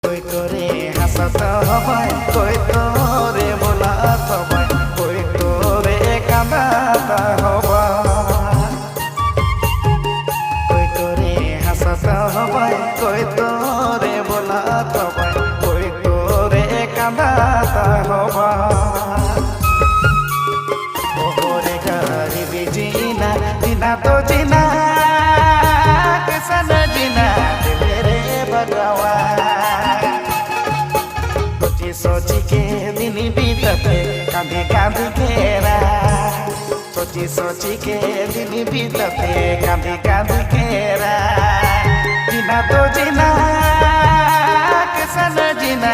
কই তোরে হাসাতে হবে, কই তোরে বোলাতে হবে, কই তোরে কাঁদাতে হবে, কই তোরে হাসাতে হবে, কই তোরে বোলাতে হবে, কই তোরে কাঁদাতে হবে। ওরে গরিবি জিনা জিনা তো জিনা कैसा न जीना दिल रे भगवान। सोची सोची के दिन बीतते कांधे कांधे घेरा, सोची सोची के दिन बीतते कांधे कांधे घेरा। जीना तो जीना कैसा न जीना